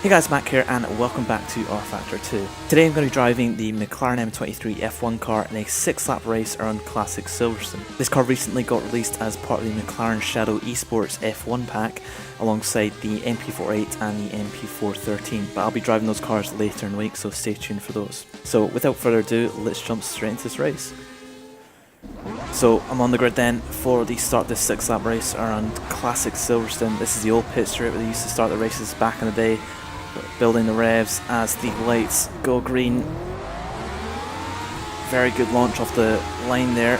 Hey guys, Mac here and welcome back to rFactor 2. Today I'm going to be driving the McLaren M23 F1 car in a 6-lap race around classic Silverstone. This car recently got released as part of the McLaren Shadow Esports F1 pack alongside the MP48 and the MP413, but I'll be driving those cars later in the week, so stay tuned for those. So without further ado, let's jump straight into this race. So I'm on the grid then for the start of this 6-lap race around classic Silverstone. This is the old pit straight where they used to start the races back in the day. Building the revs as the lights go green. Very good launch off the line there.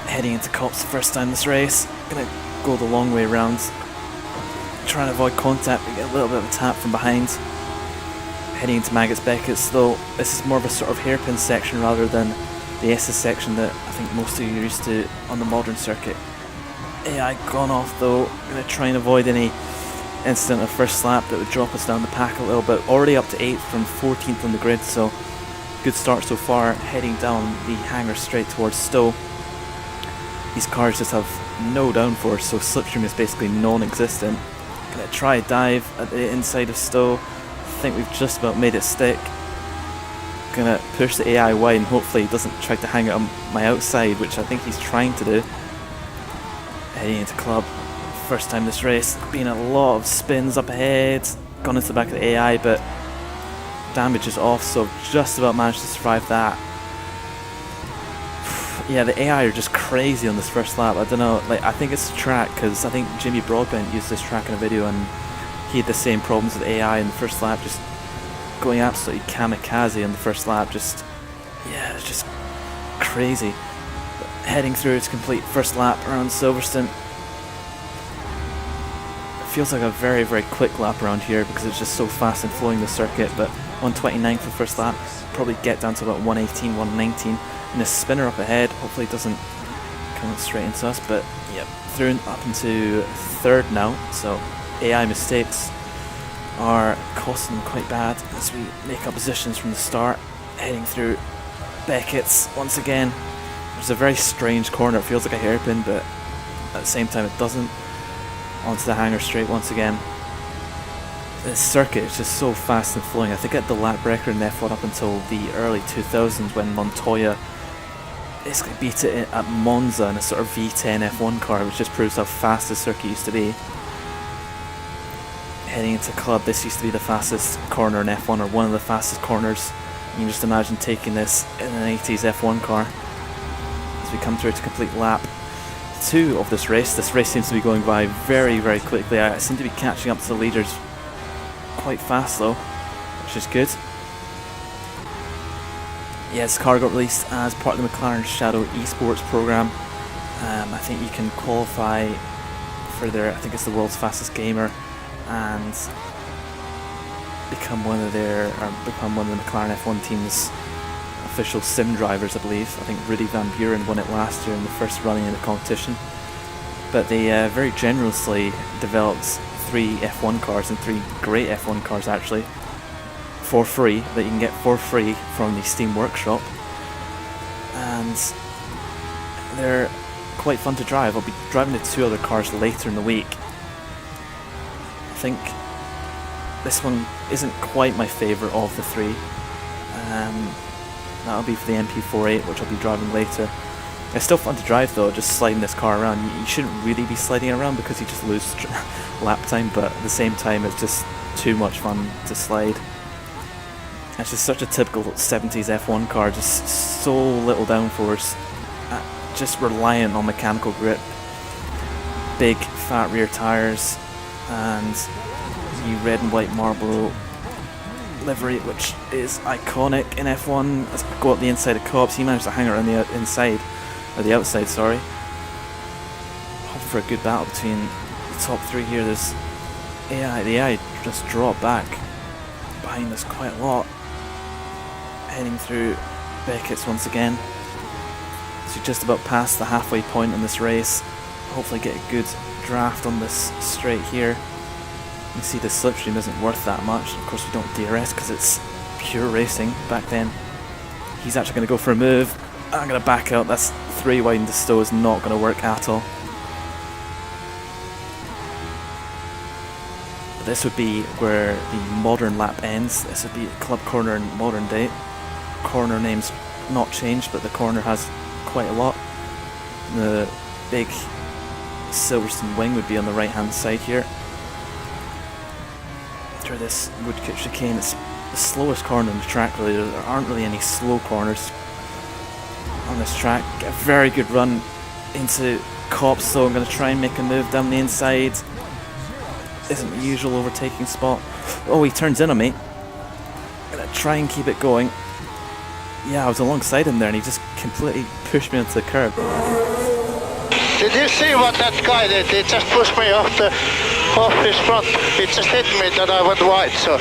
Heading into Cops the first time this race. Gonna go the long way around. Trying to avoid contact, but get a little bit of a tap from behind. Heading into Maggots Beckett's, though this is more of a sort of hairpin section rather than the SS section that I think most of you are used to on the modern circuit. AI gone off though. Gonna try and avoid any incident of first lap that would drop us down the pack a little bit. Already up to 8th from 14th on the grid, so good start so far. Heading down the hangar straight towards Stowe. These cars just have no downforce, so slipstream is basically non-existent. Gonna try a dive at the inside of Stowe. I think we've just about made it stick. Gonna push the AI wide and hopefully he doesn't try to hang it on my outside, which I think he's trying to do. Heading into Club. First time this race, been a lot of spins up ahead, gone into the back of the AI, but damage is off, so just about managed to survive that. Yeah, the AI are just crazy on this first lap. I don't know, like I think it's the track, because I think Jimmy Broadbent used this track in a video and he had the same problems with AI in the first lap, just going absolutely kamikaze on the first lap. Just, yeah, it's just crazy. But heading through its complete first lap around Silverstone. Feels like a very quick lap around here because it's just so fast and flowing the circuit, but 129 for the first lap, probably get down to about 118, 119, and a spinner up ahead, hopefully it doesn't come straight into us, but yep, through up into third now, so AI mistakes are costing them quite bad as we make up positions from the start. Heading through Beckett's once again. There's a very strange corner, it feels like a hairpin, but at the same time it doesn't. Onto the hangar straight once again. This circuit is just so fast and flowing. I think I had the lap record in F1 up until the early 2000s when Montoya basically beat it at Monza in a sort of V10 F1 car, which just proves how fast this circuit used to be. Heading into Club, this used to be the fastest corner in F1, or one of the fastest corners. You can just imagine taking this in an 80s F1 car. As we come through to complete lap 2 of this race. This race seems to be going by very quickly. I seem to be catching up to the leaders quite fast though, which is good. Yeah, this car got released as part of the McLaren Shadow Esports program. I think you can qualify for their, I think it's the world's fastest gamer, and become one of the McLaren F1 team's official sim drivers, I believe. I think Rudy Van Buren won it last year in the first running in the competition. But they very generously developed 3 F1 cars, and 3 great F1 cars actually, for free, that you can get for free from the Steam Workshop. And they're quite fun to drive. I'll be driving the 2 other cars later in the week. I think this one isn't quite my favourite of the 3. That'll be for the MP48, which I'll be driving later. It's still fun to drive though, just sliding this car around. You shouldn't really be sliding it around because you just lose lap time, but at the same time it's just too much fun to slide. It's just such a typical 70s F1 car, just so little downforce, just reliant on mechanical grip, big fat rear tyres, and the red and white Marlboro livery, which is iconic in F1. Let's go up the inside of Cobbs. He managed to hang around the inside, or the outside, sorry. Hoping for a good battle between the top 3 here. There's AI. The AI just dropped back behind us quite a lot. Heading through Beckett's once again. So just about past the halfway point in this race. Hopefully get a good draft on this straight here. You can see the slipstream isn't worth that much. Of course we don't DRS because it's pure racing back then. He's actually going to go for a move. I'm going to back out. That's 3 wide into Stowe is not going to work at all. But this would be where the modern lap ends. This would be Club Corner in modern day. Corner name's not changed, but the corner has quite a lot. The big Silverstone wing would be on the right hand side here. After this woodcut chicane, it's the slowest corner on the track really. There aren't really any slow corners on this track. Get a very good run into Cops, so I'm going to try and make a move down the inside. Isn't the usual overtaking spot. Oh, he turns in on me. I'm going to try and keep it going. Yeah, I was alongside him there and he just completely pushed me onto the curb. Did you see what that guy did? He just pushed me off his front. He just hit me that I went wide, so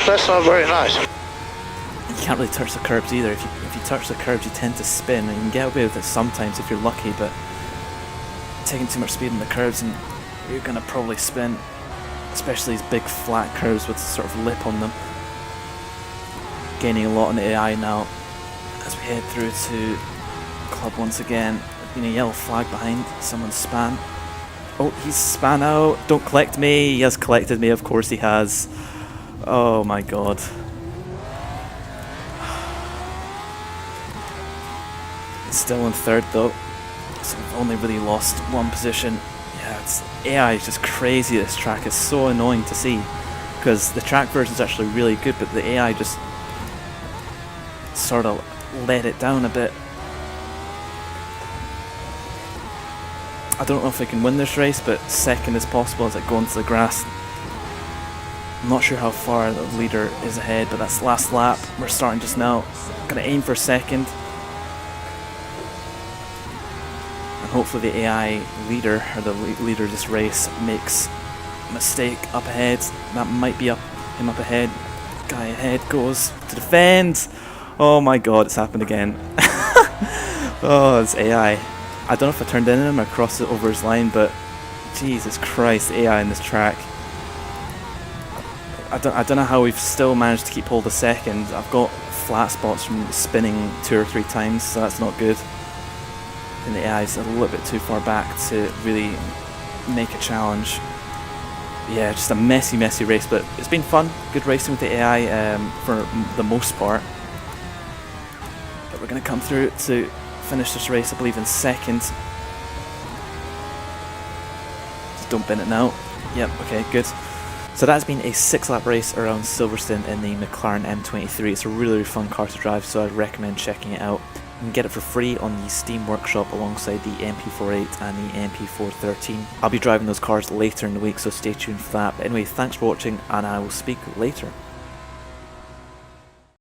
that's not very nice. You can't really touch the curbs either. If you touch the curbs, you tend to spin, and you can get away with it sometimes if you're lucky, but taking too much speed on the curbs and you're going to probably spin, especially these big flat curves with sort of lip on them. Gaining a lot on AI now as we head through to Club once again. Been a yellow flag behind, someone's span. Oh, he's span out. Don't collect me. He has collected me, of course he has. Oh my god. Still in third though, so we've only really lost one position. Yeah, AI is just crazy. This track is so annoying to see, because the track version is actually really good, but the AI just sort of let it down a bit. I don't know if I can win this race, but second is possible as I go into the grass. I'm not sure how far the leader is ahead, but that's the last lap. We're starting just now. Gonna aim for second. And hopefully the AI leader, or the leader of this race, makes a mistake up ahead. That might be him up ahead. Guy ahead goes to defend. Oh my god, it's happened again. Oh, it's AI. I don't know if I turned in him or crossed it over his line, but Jesus Christ, AI in this track. I don't know how we've still managed to keep hold of second. I've got flat spots from spinning 2 or 3 times, so that's not good. And the AI is a little bit too far back to really make a challenge. Yeah, just a messy race, but it's been fun. Good racing with the AI for the most part. But we're going to come through to finish this race, I believe, in second. Just don't bin it now. Yep, okay, good. So that's been a 6-lap race around Silverstone in the McLaren M23. It's a really fun car to drive, so I'd recommend checking it out. You can get it for free on the Steam Workshop alongside the MP48 and the MP413. I'll be driving those cars later in the week, so stay tuned for that. But anyway, thanks for watching, and I will speak later.